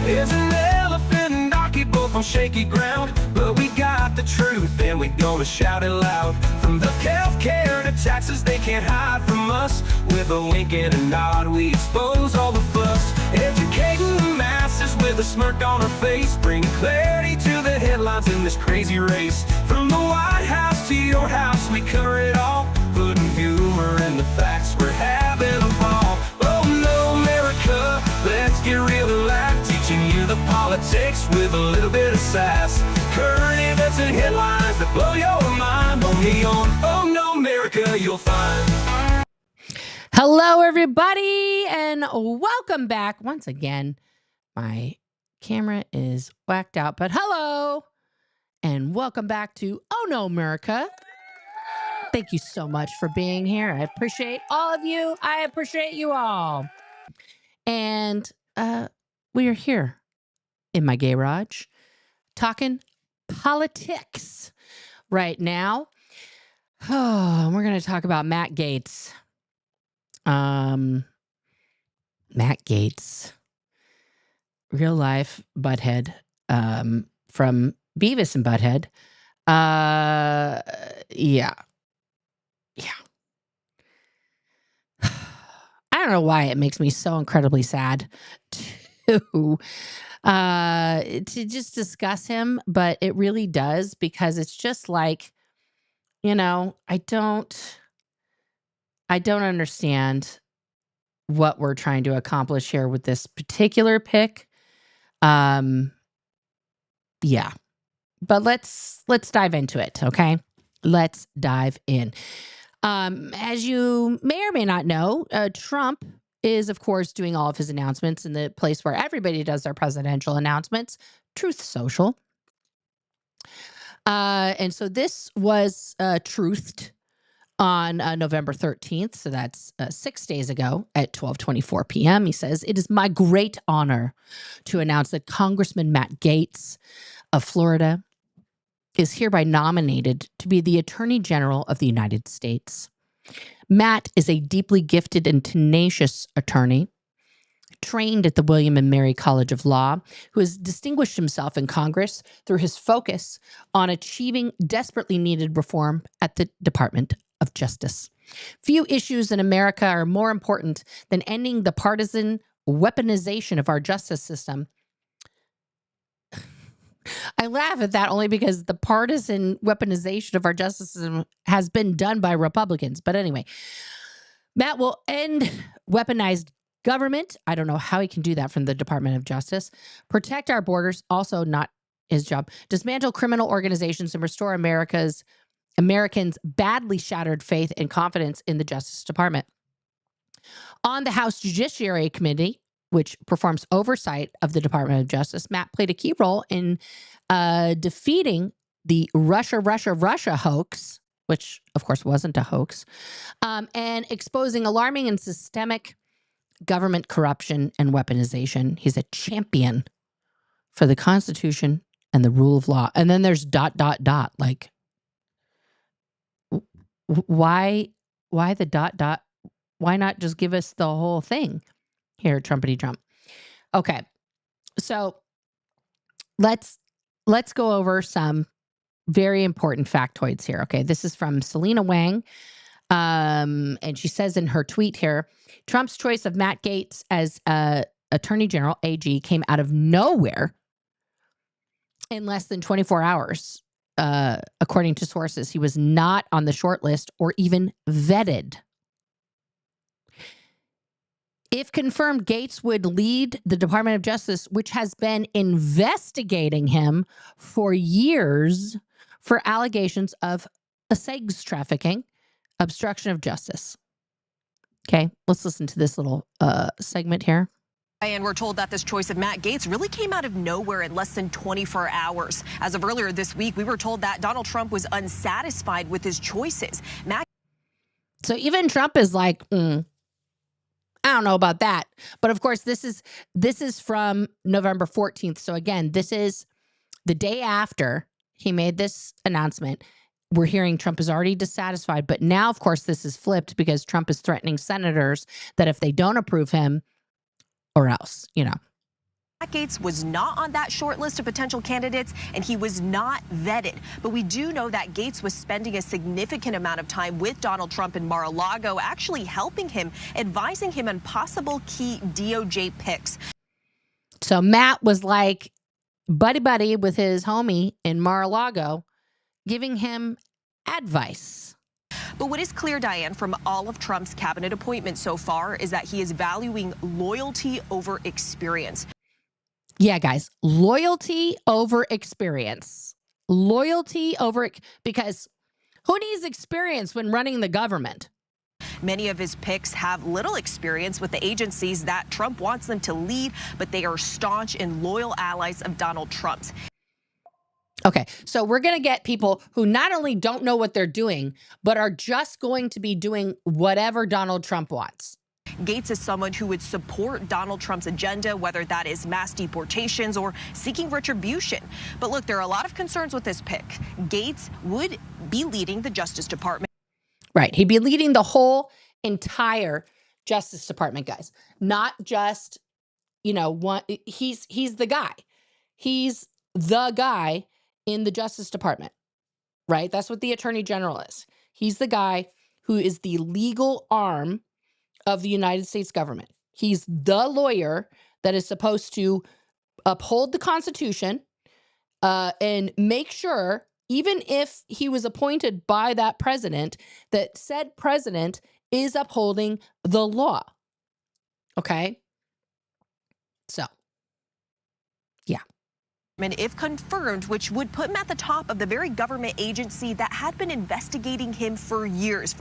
There's an elephant and donkey both on shaky ground, but we got the truth and we gonna shout it loud. From the healthcare to taxes, they can't hide from us. With a wink and a nod, we expose all the fuss. Educating the masses with a smirk on our face, bringing clarity to the headlines in this crazy race. From the White House to your house, we cover it all, putting humor in the facts, we're having a ball. Oh no, America, let's get real and laugh, teaching you the politics with a little bit of sass. Current events and headlines that blow your mind, only on Oh No America you'll find. Hello, everybody, and welcome back once again. My camera is whacked out, but hello, and welcome back to Oh No America. Thank you so much for being here. I appreciate all of you. I appreciate you all. And we are here in my garage talking politics right now. Oh, we're going to talk about Matt Gaetz. Matt Gaetz, real life butthead from Beavis and Butthead. Yeah. I don't know why it makes me so incredibly sad to just discuss him, but it really does, because it's just like, you know, I don't understand what we're trying to accomplish here with this particular pick. Yeah. But let's dive into it, okay? Let's dive in. As you may or may not know, Trump is, of course, doing all of his announcements in the place where everybody does their presidential announcements, Truth Social. And so this was truthed on November 13th. So that's 6 days ago at 12:24 p.m. He says, "It is my great honor to announce that Congressman Matt Gaetz of Florida is hereby nominated to be the Attorney General of the United States. Matt is a deeply gifted and tenacious attorney, trained at the William and Mary College of Law, who has distinguished himself in Congress through his focus on achieving desperately needed reform at the Department of Justice. Few issues in America are more important than ending the partisan weaponization of our justice system." I laugh at that only because the partisan weaponization of our justice system has been done by Republicans. But anyway, Matt will end weaponized government. I don't know how he can do that from the Department of Justice. Protect our borders, also not his job. Dismantle criminal organizations and restore Americans' badly shattered faith and confidence in the Justice Department. On the House Judiciary Committee, which performs oversight of the Department of Justice, Matt played a key role in defeating the Russia hoax, which of course wasn't a hoax, and exposing alarming and systemic government corruption and weaponization. He's a champion for the Constitution and the rule of law. And then there's ... Like, why the ... Why not just give us the whole thing here, Trumpity Trump? Okay, so let's go over some very important factoids here. Okay, this is from Selena Wang, and she says in her tweet here, Trump's choice of Matt Gaetz as Attorney General, AG, came out of nowhere in less than 24 hours. According to sources, he was not on the short list or even vetted. If confirmed, Gaetz would lead the Department of Justice, which has been investigating him for years for allegations of sex trafficking, obstruction of justice. Okay, let's listen to this little segment here. And we're told that this choice of Matt Gaetz really came out of nowhere in less than 24 hours. As of earlier this week, we were told that Donald Trump was unsatisfied with his choices. So even Trump is like, I don't know about that. But of course, this is from November 14th. So again, this is the day after he made this announcement. We're hearing Trump is already dissatisfied. But now, of course, this is flipped because Trump is threatening senators that if they don't approve him, or else, you know. Gaetz was not on that short list of potential candidates, and he was not vetted. But we do know that Gaetz was spending a significant amount of time with Donald Trump in Mar-a-Lago, actually helping him, advising him on possible key DOJ picks. So Matt was like buddy-buddy with his homie in Mar-a-Lago, giving him advice. But what is clear, Diane, from all of Trump's cabinet appointments so far is that he is valuing loyalty over experience. Yeah, guys, loyalty over experience. Loyalty over, because who needs experience when running the government? Many of his picks have little experience with the agencies that Trump wants them to lead, but they are staunch and loyal allies of Donald Trump's. Okay, so we're going to get people who not only don't know what they're doing, but are just going to be doing whatever Donald Trump wants. Gaetz is someone who would support Donald Trump's agenda, whether that is mass deportations or seeking retribution. But look, there are a lot of concerns with this pick. Gaetz would be leading the Justice Department. Right. He'd be leading the whole entire Justice Department, guys. Not just, one. He's the guy. He's the guy in the Justice Department, right? That's what the Attorney General is. He's the guy who is the legal arm of the United States government. He's the lawyer that is supposed to uphold the Constitution and make sure, even if he was appointed by that president, that said president is upholding the law. Okay? So, yeah. If confirmed, which would put him at the top of the very government agency that had been investigating him for years.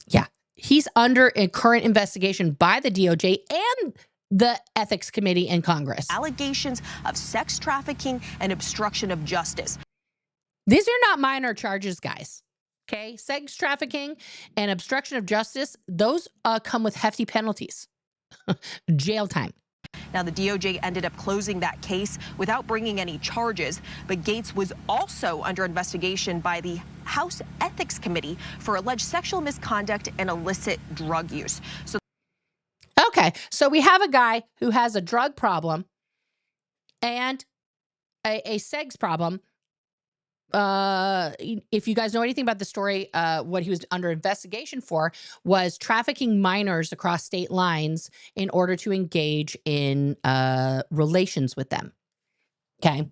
Yeah. He's under a current investigation by the DOJ and the Ethics Committee in Congress. Allegations of sex trafficking and obstruction of justice. These are not minor charges, guys. Okay? Sex trafficking and obstruction of justice, those come with hefty penalties. Jail time. Now, the DOJ ended up closing that case without bringing any charges, but Gaetz was also under investigation by the House Ethics Committee for alleged sexual misconduct and illicit drug use. Okay, so we have a guy who has a drug problem and a sex problem. If you guys know anything about the story, what he was under investigation for was trafficking minors across state lines in order to engage in relations with them. Okay.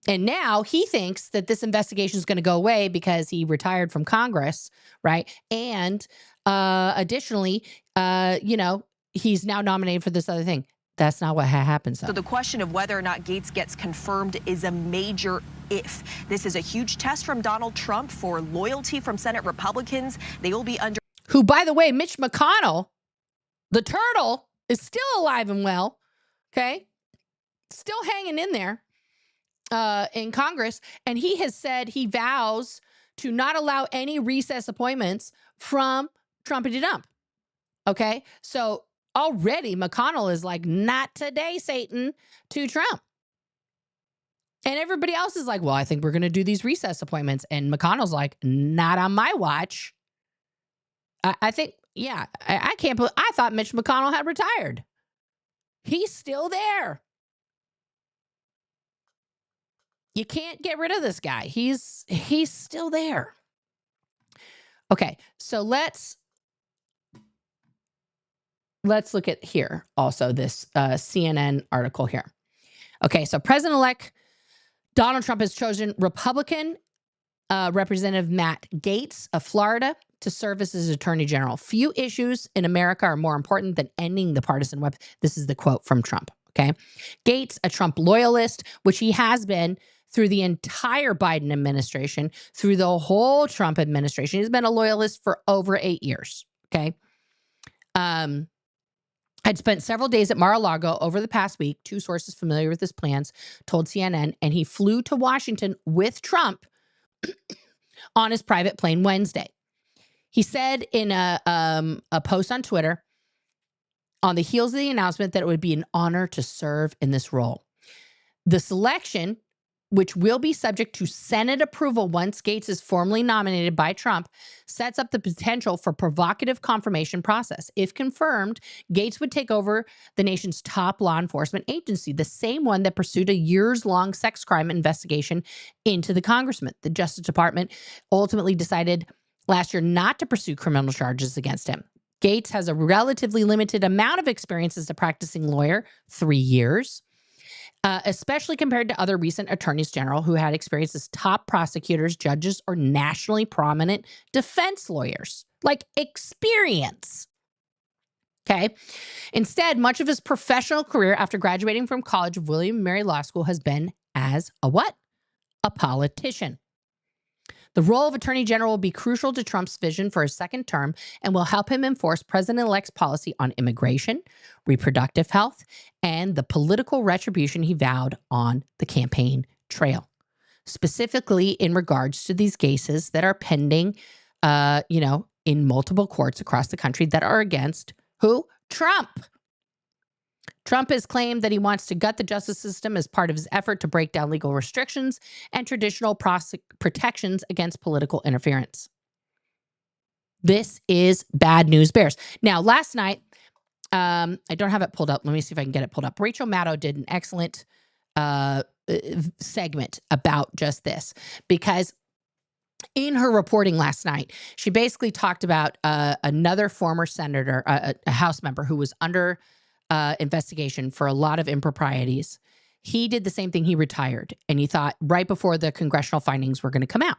And now he thinks that this investigation is going to go away because he retired from Congress, right? And additionally, he's now nominated for this other thing. That's not what happens. So the question of whether or not Gaetz gets confirmed is a major if. This is a huge test from Donald Trump for loyalty from Senate Republicans. They will be under. Who, by the way, Mitch McConnell, the turtle, is still alive and well. Okay. Still hanging in there in Congress. And he has said he vows to not allow any recess appointments from Trumpity Dump. Okay. So already McConnell is like, not today, Satan, to Trump. And everybody else is like, well, I think we're going to do these recess appointments. And McConnell's like, not on my watch. I think, yeah, I can't believe, I thought Mitch McConnell had retired. He's still there. You can't get rid of this guy. He's still there. Okay, so let's look at here also this CNN article here. Okay, so President-elect Donald Trump has chosen Republican Representative Matt Gaetz of Florida to serve as his Attorney General. Few issues in America are more important than ending the partisan web. This is the quote from Trump, okay? Gaetz, a Trump loyalist, which he has been through the entire Biden administration, through the whole Trump administration. He's been a loyalist for over 8 years, okay? I'd spent several days at Mar-a-Lago over the past week. Two sources familiar with his plans told CNN, and he flew to Washington with Trump on his private plane Wednesday. He said in a post on Twitter, on the heels of the announcement, that it would be an honor to serve in this role. The selection which will be subject to Senate approval once Gaetz is formally nominated by Trump, sets up the potential for provocative confirmation process. If confirmed, Gaetz would take over the nation's top law enforcement agency, the same one that pursued a years-long sex crime investigation into the congressman. The Justice Department ultimately decided last year not to pursue criminal charges against him. Gaetz has a relatively limited amount of experience as a practicing lawyer, 3 years. Especially compared to other recent attorneys general who had experience as top prosecutors, judges, or nationally prominent defense lawyers. Like experience. Okay. Instead, much of his professional career after graduating from College of William and Mary Law School has been as a what? A politician. The role of Attorney General will be crucial to Trump's vision for his second term and will help him enforce President-elect's policy on immigration, reproductive health, and the political retribution he vowed on the campaign trail, specifically in regards to these cases that are pending, in multiple courts across the country that are against who? Trump. Trump has claimed that he wants to gut the justice system as part of his effort to break down legal restrictions and traditional protections against political interference. This is bad news bears. Now, last night, I don't have it pulled up. Let me see if I can get it pulled up. Rachel Maddow did an excellent segment about just this, because in her reporting last night, she basically talked about another former senator, a House member who was under investigation for a lot of improprieties. He did the same thing. He retired, and he thought right before the congressional findings were going to come out.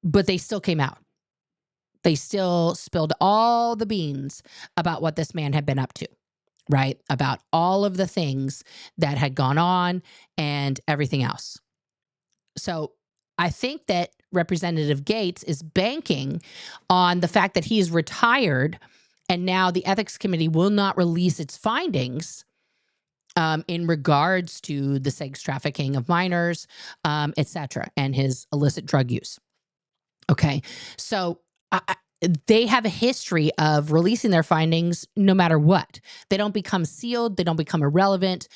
But they still came out. They still spilled all the beans about what this man had been up to, right? About all of the things that had gone on and everything else. So I think that Representative Gaetz is banking on the fact that he is retired, and now the Ethics Committee will not release its findings in regards to the sex trafficking of minors, et cetera, and his illicit drug use. Okay, so they have a history of releasing their findings no matter what. They don't become sealed. They don't become irrelevant.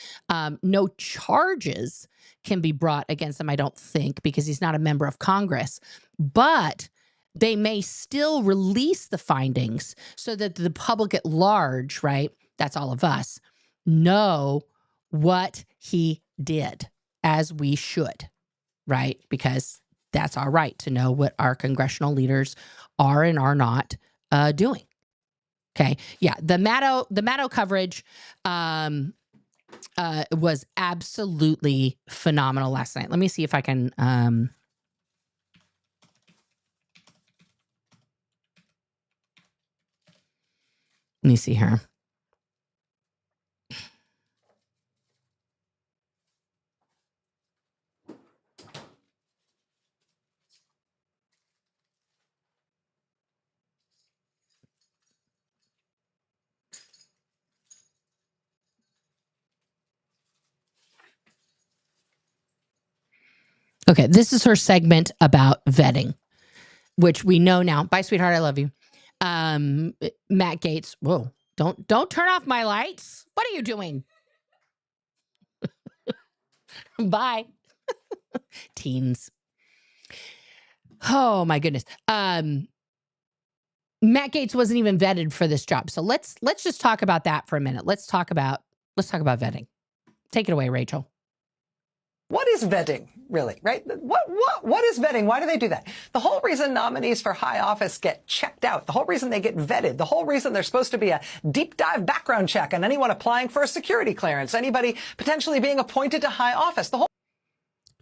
No charges can be brought against him, I don't think, because he's not a member of Congress. But they may still release the findings so that the public at large, right, that's all of us, know what he did, as we should, right? Because that's our right to know what our congressional leaders are and are not doing. Okay. Yeah. The Maddow coverage was absolutely phenomenal last night. Let me see if I can let me see here. Okay, this is her segment about vetting, which we know now. Bye, sweetheart. I love you. Matt Gaetz. Whoa! Don't turn off my lights. What are you doing? Bye, teens. Oh my goodness. Matt Gaetz wasn't even vetted for this job, so let's just talk about that for a minute. Let's talk about vetting. Take it away, Rachel. What is vetting, really, right? What is vetting? Why do they do that? The whole reason nominees for high office get checked out, the whole reason they get vetted, the whole reason there's supposed to be a deep dive background check on anyone applying for a security clearance, anybody potentially being appointed to high office.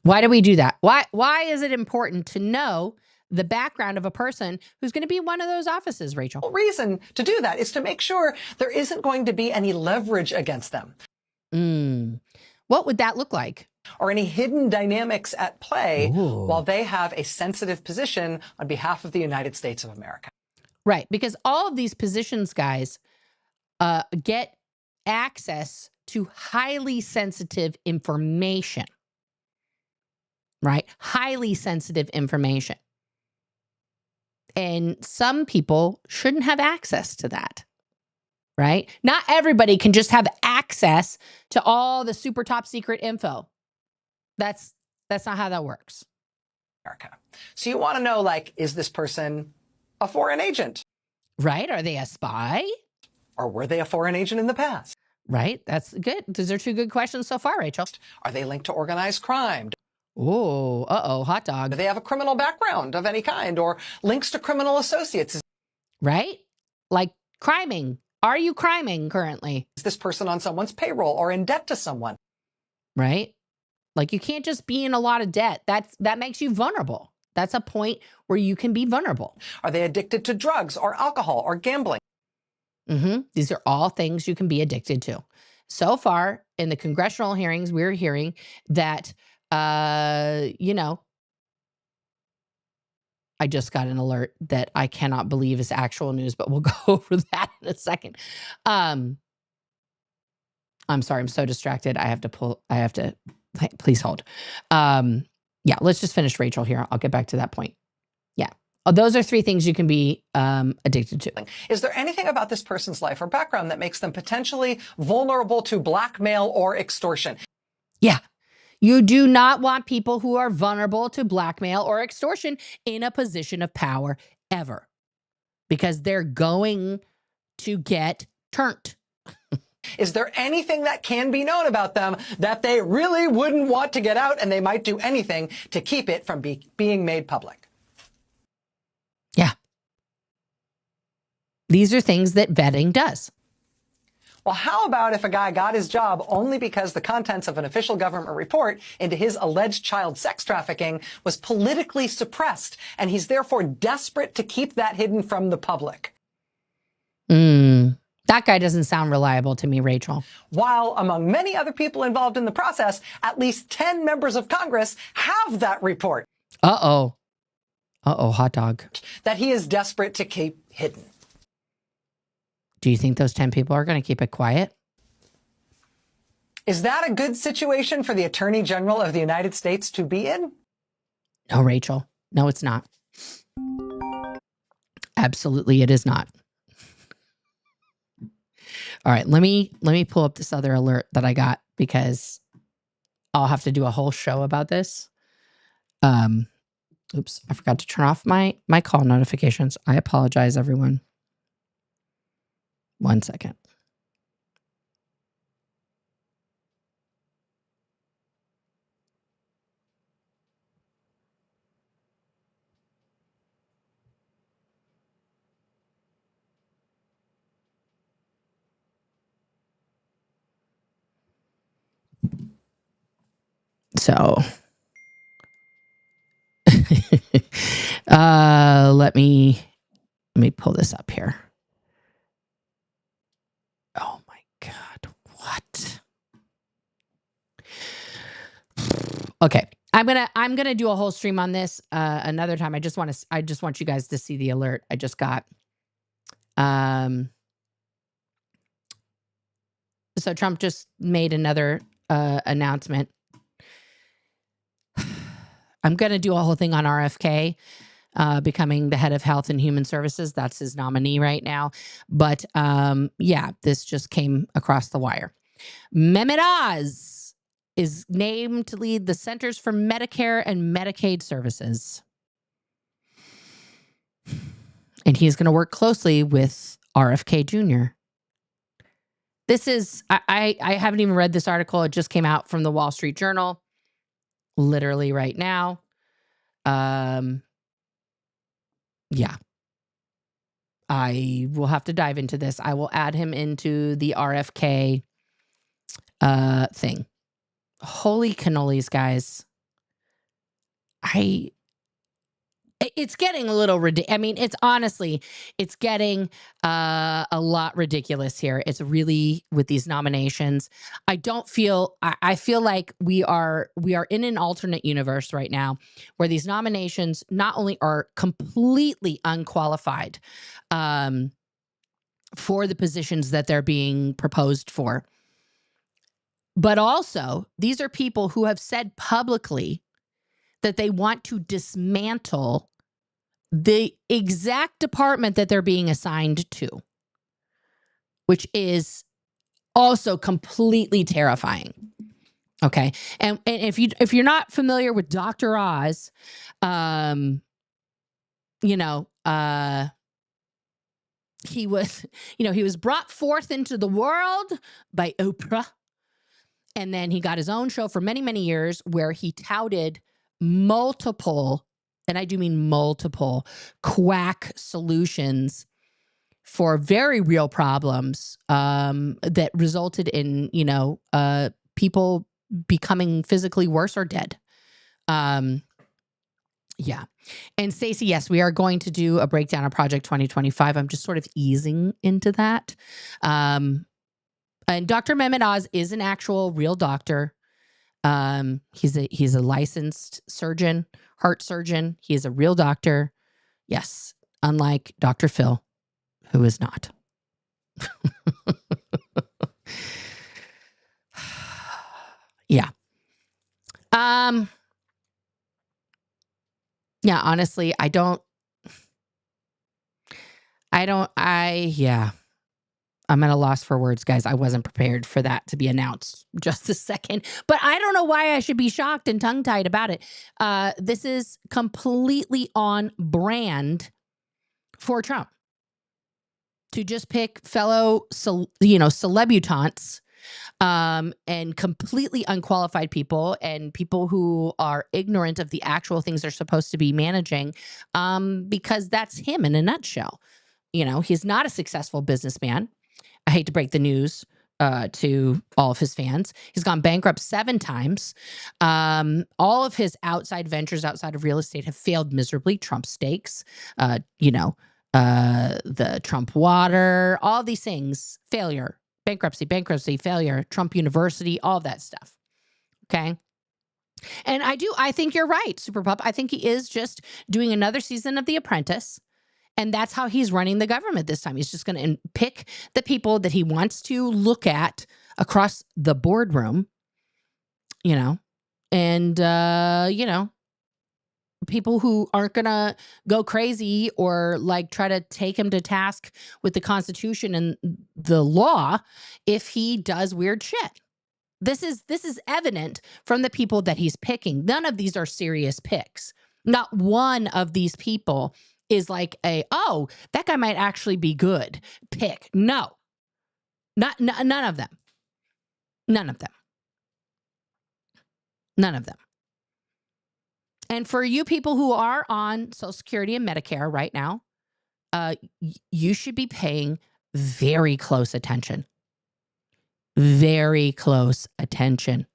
Why do we do that? Why is it important to know the background of a person who's going to be one of those offices, Rachel? The whole reason to do that is to make sure there isn't going to be any leverage against them. What would that look like? Or any hidden dynamics at play while Ooh. they have a sensitive position on behalf of the United States of America. Right, because all of these positions, guys, get access to highly sensitive information, right? Highly sensitive information. And some people shouldn't have access to that, right? Not everybody can just have access to all the super top secret info. That's not how that works. America. So you want to know, like, is this person a foreign agent? Right? Are they a spy? Or were they a foreign agent in the past? Right? That's good. Those are two good questions so far, Rachel. Are they linked to organized crime? Oh, hot dog. Do they have a criminal background of any kind or links to criminal associates? Right? Like criming. Are you criming currently? Is this person on someone's payroll or in debt to someone? Right? Like you can't just be in a lot of debt. That makes you vulnerable. That's a point where you can be vulnerable. Are they addicted to drugs or alcohol or gambling? These are all things you can be addicted to. So far in the congressional hearings, we're hearing that, you know, I just got an alert that I cannot believe is actual news, but we'll go over that in a second. I'm sorry, I'm so distracted. Please hold. Yeah, let's just finish Rachel here. I'll get back to that point. Yeah. Those are three things you can be addicted to. Is there anything about this person's life or background that makes them potentially vulnerable to blackmail or extortion? Yeah. You do not want people who are vulnerable to blackmail or extortion in a position of power ever, because they're going to get turned. Is there anything that can be known about them that they really wouldn't want to get out, and they might do anything to keep it from being made public? Yeah. These are things that vetting does. Well, how about if a guy got his job only because the contents of an official government report into his alleged child sex trafficking was politically suppressed, and he's therefore desperate to keep that hidden from the public? That guy doesn't sound reliable to me, Rachel. While among many other people involved in the process, at least 10 members of Congress have that report. Uh-oh, hot dog. That he is desperate to keep hidden. Do you think those 10 people are going to keep it quiet? Is that a good situation for the Attorney General of the United States to be in? No, Rachel. No, it's not. Absolutely, it is not. All right, let me pull up this other alert that I got, because I'll have to do a whole show about this. Oops, I forgot to turn off my call notifications. I apologize, everyone. 1 second. So, let me pull this up here. Oh my God, what? Okay, I'm gonna do a whole stream on this another time. I just want you guys to see the alert I just got. So Trump just made another announcement. I'm going to do a whole thing on RFK becoming the head of Health and Human Services. That's his nominee right now. But yeah, this just came across the wire. Mehmet Oz is named to lead the Centers for Medicare and Medicaid Services. And he's going to work closely with RFK Jr. This is, I haven't even read this article. It just came out from the Wall Street Journal, literally right now. Yeah. I will have to dive into this. I will add him into the RFK thing. Holy cannolis, guys. It's getting a little ridiculous. I mean, it's getting a lot ridiculous here. It's really, with these nominations, I feel like we are in an alternate universe right now where these nominations not only are completely unqualified for the positions that they're being proposed for, but also these are people who have said publicly that they want to dismantle the exact department that they're being assigned to, which is also completely terrifying. Okay. And if you're not familiar with Dr. Oz, you know, he was, he was brought forth into the world by Oprah. And then he got his own show for many, many years where he touted multiple, and I do mean multiple, quack solutions for very real problems that resulted in, people becoming physically worse or dead. Yeah. And Stacey, yes, we are going to do a breakdown of Project 2025. I'm just sort of easing into that. And Dr. Mehmet Oz is an actual real doctor. He's a licensed surgeon, heart surgeon. He is a real doctor. Yes. Unlike Dr. Phil, who is not. Yeah. Yeah, honestly, I'm at a loss for words, guys. I wasn't prepared for that to be announced just a second, but I don't know why I should be shocked and tongue-tied about it. This is completely on brand for Trump to just pick fellow, celebutants, and completely unqualified people and people who are ignorant of the actual things they're supposed to be managing, because that's him in a nutshell. He's not a successful businessman. I hate to break the news to all of his fans. He's gone bankrupt 7 times. All of his outside ventures outside of real estate have failed miserably. Trump Steaks, the Trump Water, all these things, failure, bankruptcy, failure, Trump University, all of that stuff. Okay. And I think you're right, Super Pup. I think he is just doing another season of The Apprentice. And that's how he's running the government this time. He's just going to pick the people that he wants to look at across the boardroom, and, people who aren't going to go crazy or try to take him to task with the Constitution and the law if he does weird shit. This is evident from the people that he's picking. None of these are serious picks. Not one of these people is like that guy might actually be good pick. No, none of them. None of them. None of them. And for you people who are on Social Security and Medicare right now, you should be paying very close attention. Very close attention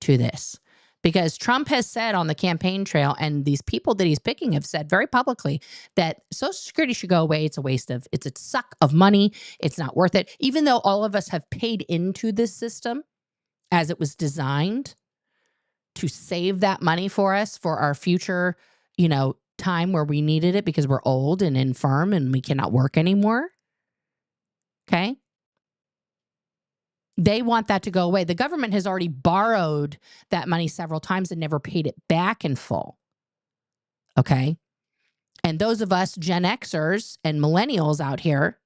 to this. Because Trump has said on the campaign trail, and these people that he's picking have said very publicly that Social Security should go away. It's a suck of money. It's not worth it. Even though all of us have paid into this system as it was designed to save that money for us for our future, time where we needed it because we're old and infirm and we cannot work anymore. Okay. They want that to go away. The government has already borrowed that money several times and never paid it back in full. Okay. And those of us Gen Xers and millennials out here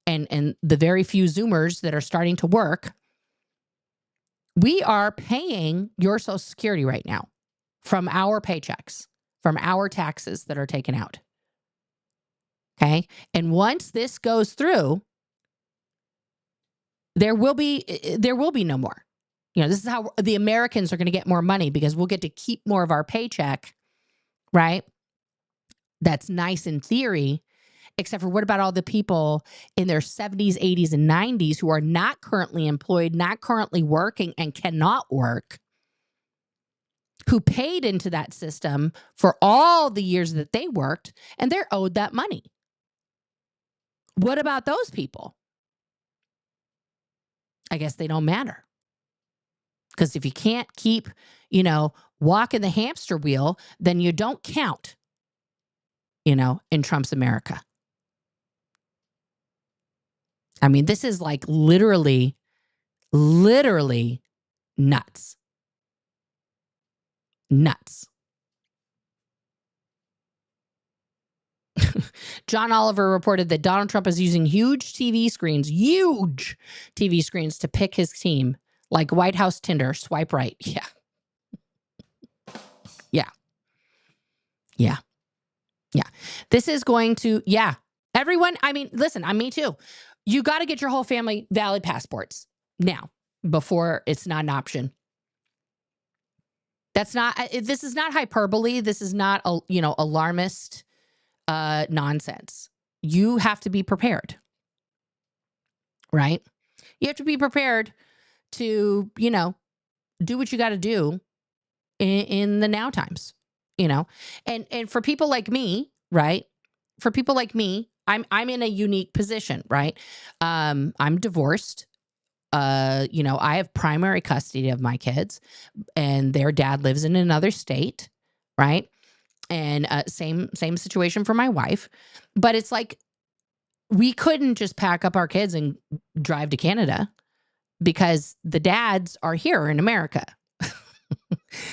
and the very few Zoomers that are starting to work, we are paying your Social Security right now from our paychecks, from our taxes that are taken out. Okay. And once this goes through, there will be no more. This is how the Americans are going to get more money because we'll get to keep more of our paycheck, right? That's nice in theory, except for what about all the people in their 70s, 80s, and 90s who are not currently employed, not currently working, and cannot work, who paid into that system for all the years that they worked, and they're owed that money. What about those people? I guess they don't matter. Because if you can't keep, walking the hamster wheel, then you don't count, in Trump's America. I mean, this is like literally nuts. Nuts. John Oliver reported that Donald Trump is using huge TV screens to pick his team, Like White House Tinder, swipe right. Yeah. Yeah. Yeah. Yeah. This is going to, yeah. Everyone, I mean, listen, me too. You got to get your whole family valid passports now before it's not an option. That's not, this is not hyperbole. This is not, alarmist nonsense. You have to be prepared, right? You have to be prepared to, do what you got to do in the now times, and for people like me, right? For people like me, I'm in a unique position, right? I'm divorced. I have primary custody of my kids, and their dad lives in another state, right? And same situation for my wife. But it's like we couldn't just pack up our kids and drive to Canada because the dads are here in America.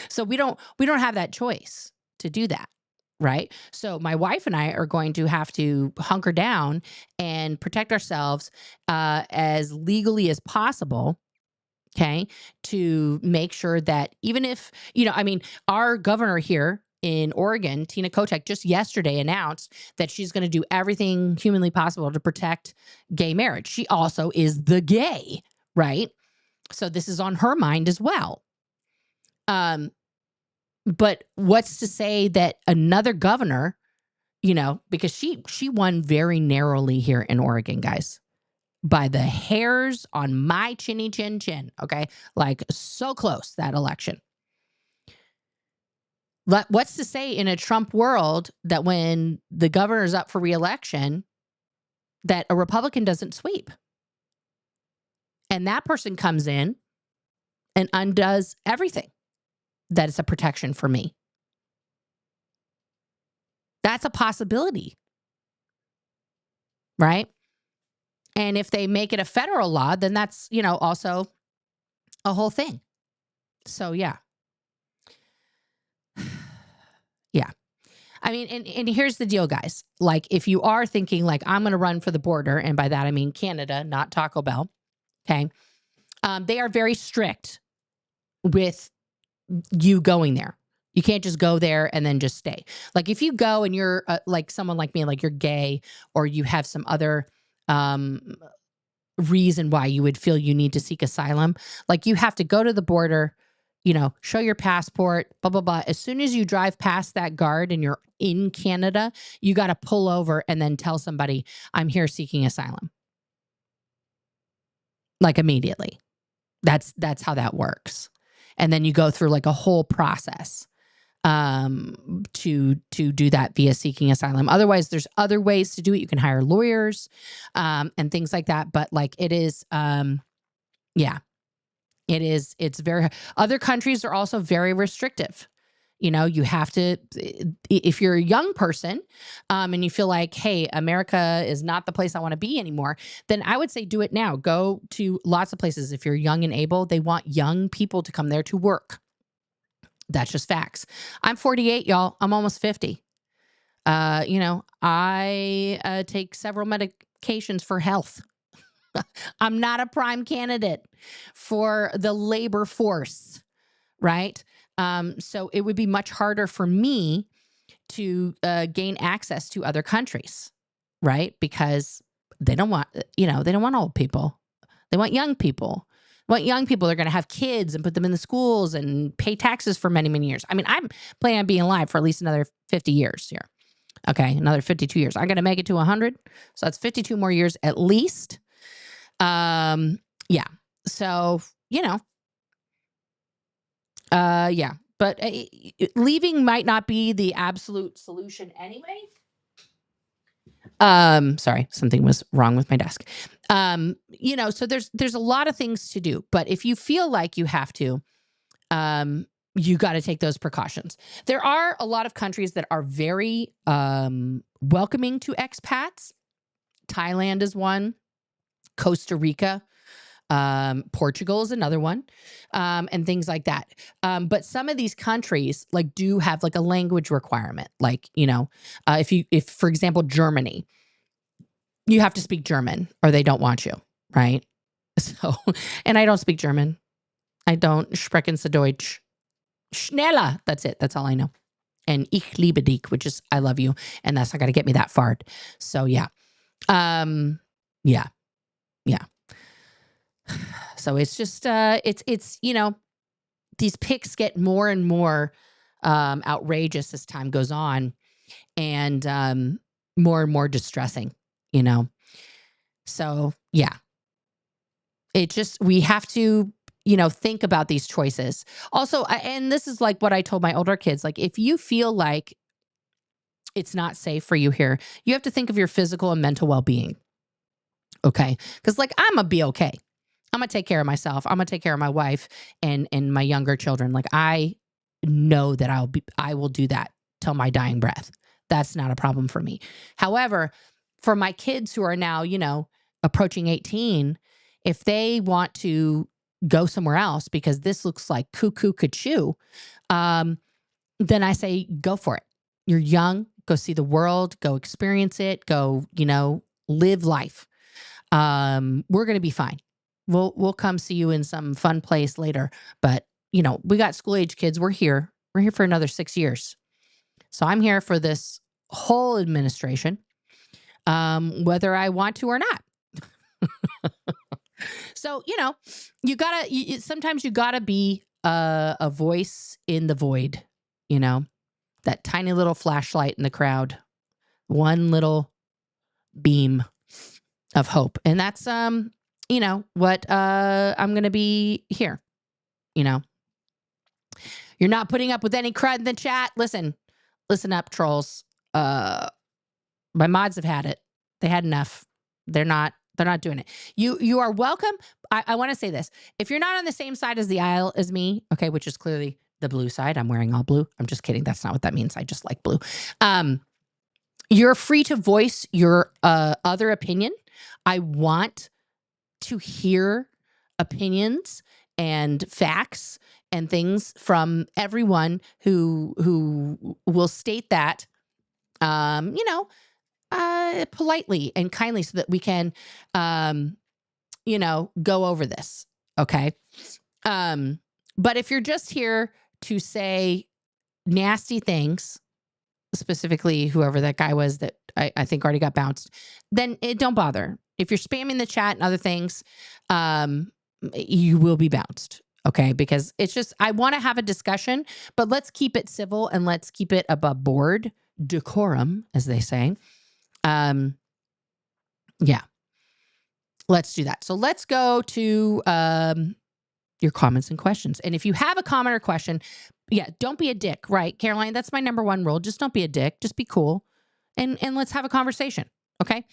So we don't have that choice to do that, right? So my wife and I are going to have to hunker down and protect ourselves as legally as possible, okay, to make sure that even if, our governor here in Oregon, Tina Kotek, just yesterday announced that she's going to do everything humanly possible to protect gay marriage. She also is the gay, right? So this is on her mind as well. But what's to say that another governor, because she won very narrowly here in Oregon, guys, by the hairs on my chinny chin chin. Okay. Like so close, that election. What's to say in a Trump world that when the governor's up for reelection, that a Republican doesn't sweep? And that person comes in and undoes everything that is a protection for me. That's a possibility, right? And if they make it a federal law, then that's, also a whole thing. So, yeah. Yeah. I mean, and here's the deal, guys. Like, if you are thinking like, I'm going to run for the border, and by that I mean Canada, not Taco Bell, okay? They are very strict with you going there. You can't just go there and then just stay. Like if you go and you're like someone like me, like you're gay, or you have some other reason why you would feel you need to seek asylum, like you have to go to the border, show your passport, blah, blah, blah. As soon as you drive past that guard and you're in Canada, you got to pull over and then tell somebody, I'm here seeking asylum. Like immediately. That's how that works. And then you go through like a whole process to do that via seeking asylum. Otherwise, there's other ways to do it. You can hire lawyers and things like that. But like it is, it's very, other countries are also very restrictive. You have to, if you're a young person and you feel like, hey, America is not the place I want to be anymore, then I would say do it now. Go to lots of places. If you're young and able, they want young people to come there to work. That's just facts. I'm 48, y'all. I'm almost 50. I take several medications for health. I'm not a prime candidate for the labor force, right? So it would be much harder for me to gain access to other countries, right? Because they don't want, they don't want old people. They want young people. They want young people. They're going to have kids and put them in the schools and pay taxes for many, many years. I mean, I'm planning on being alive for at least another 50 years here. Okay, another 52 years. I'm going to make it to 100. So that's 52 more years at least. Yeah. So, yeah, but leaving might not be the absolute solution anyway. Sorry, something was wrong with my desk. So there's a lot of things to do, but if you feel like you have to, you got to take those precautions. There are a lot of countries that are very, welcoming to expats. Thailand is one, Costa Rica, Portugal is another one, and things like that. But some of these countries like do have like a language requirement. Like, if for example, Germany, you have to speak German or they don't want you. Right. So, and I don't speak German. I don't sprechen Sie Deutsch. Schneller. That's it. That's all I know. And ich liebe dich, which is I love you. And that's not going to get me that far. So yeah. Yeah. Yeah. So it's just, it's, these pics get more and more outrageous as time goes on, and more and more distressing, So yeah, we have to, think about these choices. Also, and this is like what I told my older kids, like if you feel like it's not safe for you here, you have to think of your physical and mental well-being. Okay. Because like I'm gonna be okay. I'm gonna take care of myself. I'm gonna take care of my wife and my younger children. Like I know that I will do that till my dying breath. That's not a problem for me. However, for my kids who are now, approaching 18, if they want to go somewhere else because this looks like cuckoo cuckoo, then I say go for it. You're young. Go see the world. Go experience it. Go, live life. We're gonna be fine. We'll come see you in some fun place later. But we got school age kids. We're here. We're here for another 6 years. So I'm here for this whole administration, whether I want to or not. So sometimes you gotta be a voice in the void. That tiny little flashlight in the crowd, one little beam of hope, and that's what I'm gonna be here. You're not putting up with any crud in the chat. Listen up, trolls. My mods have had it. They had enough. They're not doing it. You are welcome. I want to say this. If you're not on the same side as the aisle as me, okay, which is clearly the blue side. I'm wearing all blue. I'm just kidding. That's not what that means. I just like blue. You're free to voice your other opinion. I want to hear opinions and facts and things from everyone who will state that, politely and kindly, so that we can, go over this. Okay. But if you're just here to say nasty things, specifically whoever that guy was that I think already got bounced, then don't bother. If you're spamming the chat and other things, you will be bounced. Okay. Because it's just, I want to have a discussion, but let's keep it civil and let's keep it above board. Decorum, as they say. Yeah. Let's do that. So let's go to your comments and questions. And if you have a comment or question, don't be a dick, right, Caroline? That's my number one rule. Just don't be a dick. Just be cool. And let's have a conversation. Okay.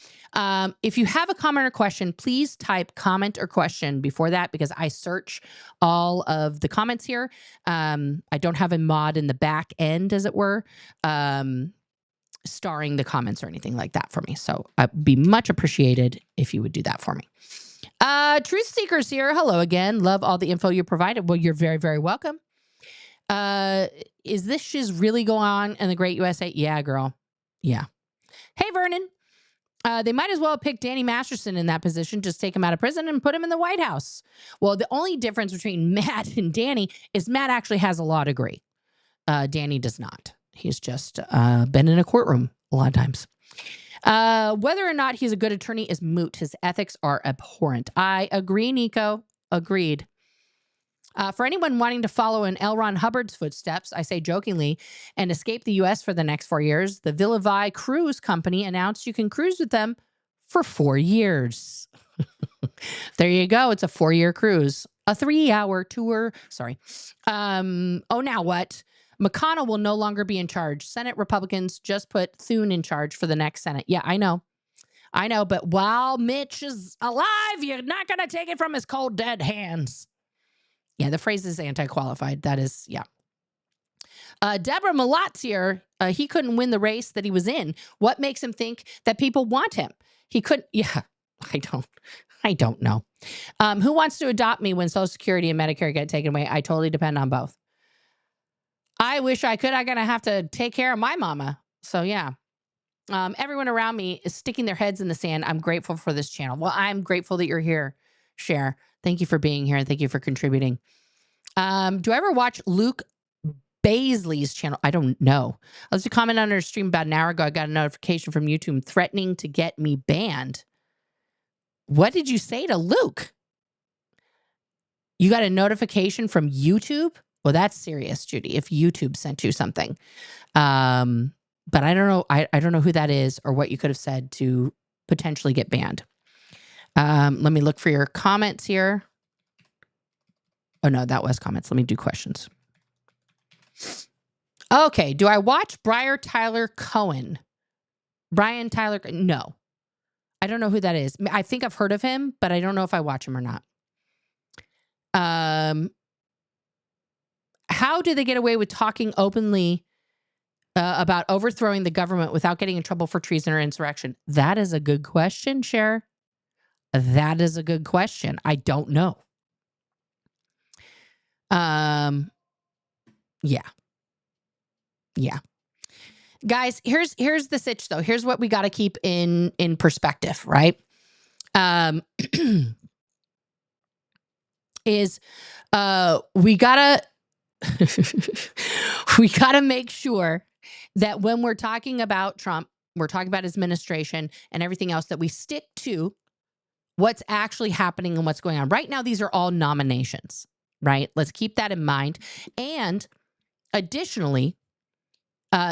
If you have a comment or question, please type comment or question before that, because I search all of the comments here. I don't have a mod in the back end, as it were, starring the comments or anything like that for me. So I'd be much appreciated if you would do that for me. Truth Seekers here. Hello again. Love all the info you provided. Well, you're very, very welcome. Is this shiz really going on in the great USA? Yeah, girl. Yeah. Hey, Vernon. They might as well pick Danny Masterson in that position. Just take him out of prison and put him in the White House. Well, the only difference between Matt and Danny is Matt actually has a law degree. Danny does not. He's just been in a courtroom a lot of times. Whether or not he's a good attorney is moot. His ethics are abhorrent. I agree, Nico. Agreed. For anyone wanting to follow in L. Ron Hubbard's footsteps, I say jokingly, and escape the U.S. for the next 4 years, the Villavai Cruise Company announced you can cruise with them for 4 years. There you go. It's a 4-year cruise. A 3-hour tour. Sorry. Oh, now what? McConnell will no longer be in charge. Senate Republicans just put Thune in charge for the next Senate. Yeah, I know. But while Mitch is alive, you're not going to take it from his cold, dead hands. Yeah, the phrase is anti-qualified. That is, yeah. Deborah Malatz here, he couldn't win the race that he was in. What makes him think that people want him? He couldn't. Yeah, I don't know. Who wants to adopt me when Social Security and Medicare get taken away? I totally depend on both. I wish I could. I'm going to have to take care of my mama. So, yeah. Everyone around me is sticking their heads in the sand. I'm grateful for this channel. Well, I'm grateful that you're here, Cher. Thank you for being here. And thank you for contributing. Do I ever watch Luke Baisley's channel? I don't know. I was to comment on her stream about an hour ago. I got a notification from YouTube threatening to get me banned. What did you say to Luke? You got a notification from YouTube? Well, that's serious, Judy, if YouTube sent you something. But I don't know. I don't know who that is or what you could have said to potentially get banned. Let me look for your comments here. Oh, no, that was comments. Let me do questions. Okay. Do I watch Brian Tyler Cohen? Brian Tyler? No. I don't know who that is. I think I've heard of him, but I don't know if I watch him or not. How do they get away with talking openly about overthrowing the government without getting in trouble for treason or insurrection? That is a good question, Cher. That is a good question. I don't know. Yeah. Guys, here's the sitch though. Here's what we got to keep in perspective, right? Is we gotta we gotta make sure that when we're talking about Trump, we're talking about his administration and everything else, that we stick to what's actually happening and what's going on. Right now, these are all nominations, right? Let's keep that in mind. And additionally,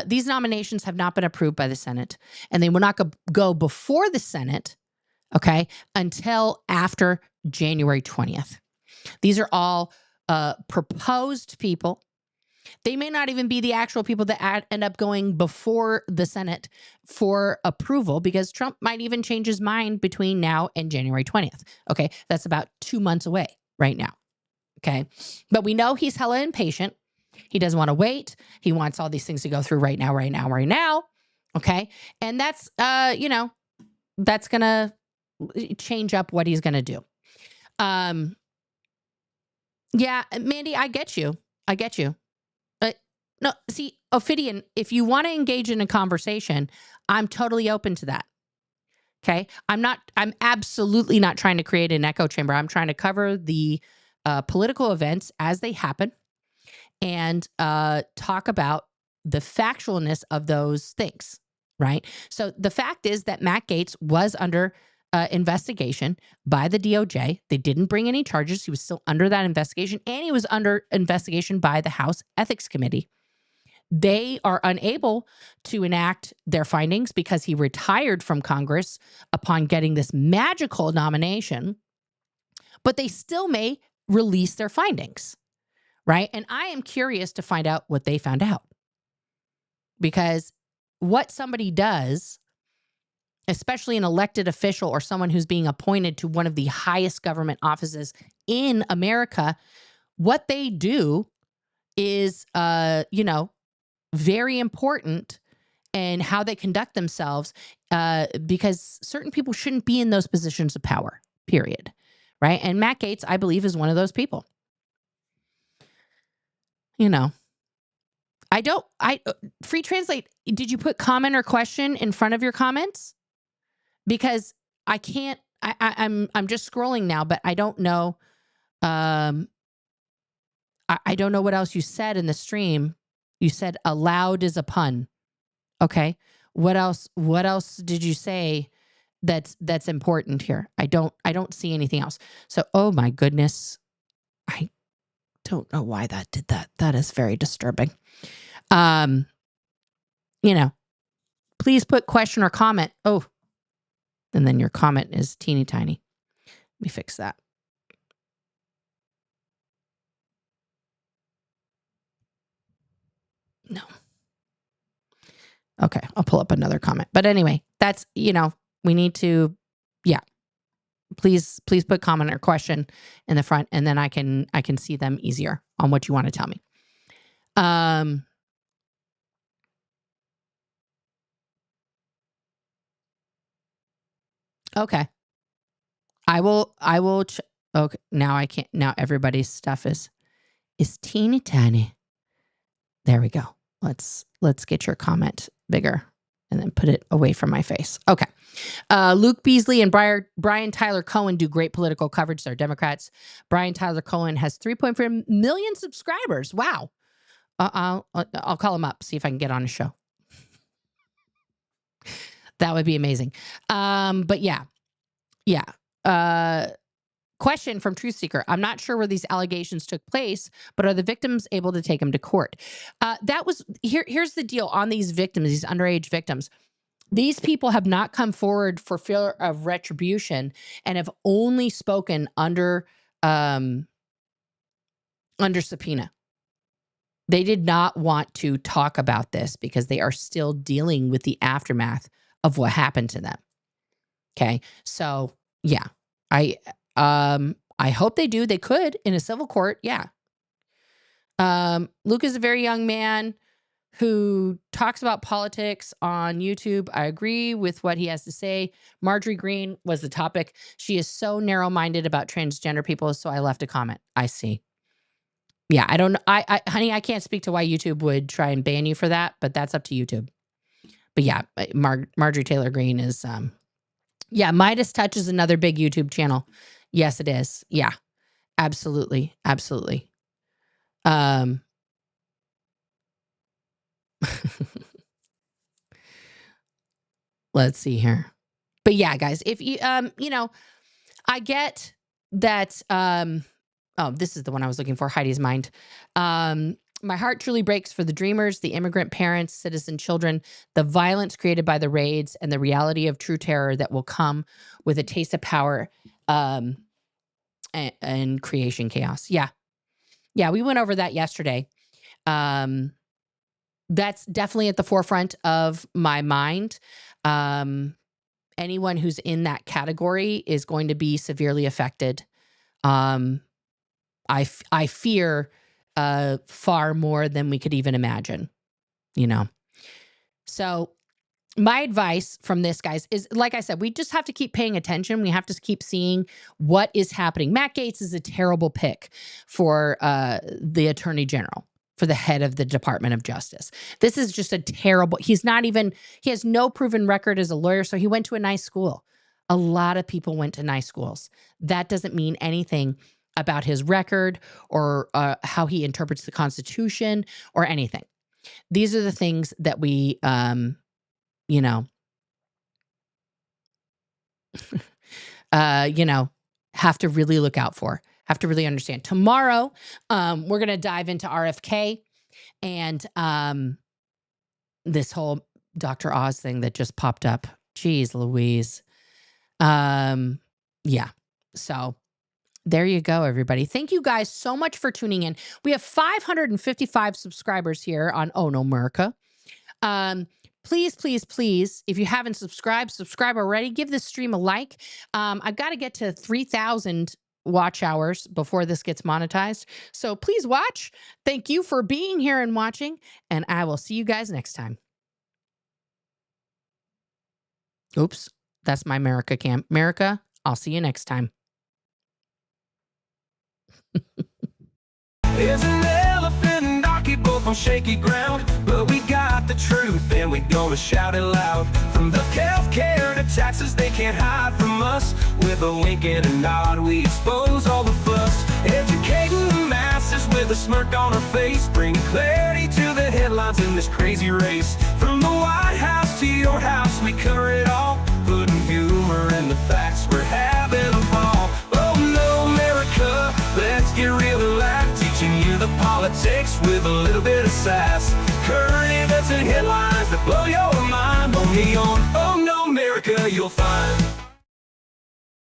these nominations have not been approved by the Senate, and they will not go before the Senate, okay, until after January 20th. These are all proposed people. They may not even be the actual people that end up going before the Senate for approval, because Trump might even change his mind between now and January 20th. Okay, that's about 2 months away right now. Okay, but we know he's hella impatient. He doesn't want to wait. He wants all these things to go through right now. Okay, and that's that's gonna change up what he's gonna do. Yeah, Mandy, I get you. No, see, Ophidian, if you want to engage in a conversation, I'm totally open to that. Okay. I'm absolutely not trying to create an echo chamber. I'm trying to cover the political events as they happen and talk about the factualness of those things. Right. So the fact is that Matt Gaetz was under investigation by the DOJ. They didn't bring any charges. He was still under that investigation, and he was under investigation by the House Ethics Committee. They are unable to enact their findings because he retired from Congress upon getting this magical nomination, but they still may release their findings, right? And I am curious to find out what they found out, because what somebody does, especially an elected official or someone who's being appointed to one of the highest government offices in America, what they do is, very important, and how they conduct themselves, because certain people shouldn't be in those positions of power, period. Right? And Matt Gaetz, I believe, is one of those people. Free translate, did you put comment or question in front of your comments? Because I can't, I'm just scrolling now, but I don't know. I don't know what else you said in the stream. You said allowed is a pun. Okay. What else did you say that's important here? I don't see anything else. So, oh my goodness. I don't know why that did that. That is very disturbing. Please put question or comment. Oh, and then your comment is teeny tiny. Let me fix that. No. Okay, I'll pull up another comment. But anyway, that's, we need to, please put comment or question in the front, and then I can see them easier on what you want to tell me. Okay. I will okay, now I can't, now everybody's stuff is teeny tiny. There we go. Let's get your comment bigger. and then put it away from my face. Okay. Luke Beasley and Brian Tyler Cohen do great political coverage. They're Democrats. Brian Tyler Cohen has 3.4 million subscribers. Wow. I'll call him up, see if I can get on a show. That would be amazing. But yeah. Question from Truth Seeker. I'm not sure where these allegations took place, but are the victims able to take them to court? Here's the deal on these victims, these underage victims. These people have not come forward for fear of retribution and have only spoken under subpoena. They did not want to talk about this because they are still dealing with the aftermath of what happened to them. Okay. So yeah, I hope they do. They could in a civil court. Yeah. Luke is a very young man who talks about politics on YouTube. I agree with what he has to say. Marjorie Greene was the topic. She is so narrow-minded about transgender people, so I left a comment. I see. Yeah, I don't know. Honey, I can't speak to why YouTube would try and ban you for that, but that's up to YouTube. But yeah, Marjorie Taylor Greene is, yeah, Midas Touch is another big YouTube channel. Yes, it is. Yeah, absolutely. Absolutely. Let's see here. But yeah, guys, if you, you know, I get that, oh, this is the one I was looking for, Heidi's Mind. My heart truly breaks for the dreamers, the immigrant parents, citizen children, the violence created by the raids, and the reality of true terror that will come with a taste of power and creation chaos. Yeah. Yeah, we went over that yesterday. That's definitely at the forefront of my mind. Anyone who's in that category is going to be severely affected. I fear far more than we could even imagine, you know. So my advice from this, guys, is, like I said, we just have to keep paying attention. We have to keep seeing what is happening. Matt Gaetz is a terrible pick for the Attorney General, for the head of the Department of Justice. This is just a terrible, he has no proven record as a lawyer, so he went to a nice school. A lot of people went to nice schools. That doesn't mean anything about his record or how he interprets the Constitution or anything. These are the things that we, you know, have to really look out for, have to really understand. Tomorrow, we're going to dive into RFK and this whole Dr. Oz thing that just popped up. Jeez Louise. Yeah. So there you go, everybody. Thank you guys so much for tuning in. We have 555 subscribers here on ohnomerica. Please, please, please, if you haven't subscribed, subscribe already. Give this stream a like. I've got to get to 3,000 watch hours before this gets monetized. So please watch. Thank you for being here and watching, and I will see you guys next time. Oops, that's my MERICA cam. MERICA, I'll see you next time. There's an elephant and donkey both on shaky ground, but we got the truth and we gonna shout it loud. From the healthcare to taxes, they can't hide from us. With a wink and a nod, we expose all the fuss. Educating the masses with a smirk on our face, bringing clarity to the headlines in this crazy race. From the White House to your house, we cover it all, putting humor in the facts, we're having a ball. Oh no, America, let's get real and laugh, teaching you the politics with a little bit of sass. Current events and headlines that blow your mind, only on Oh No America you'll find.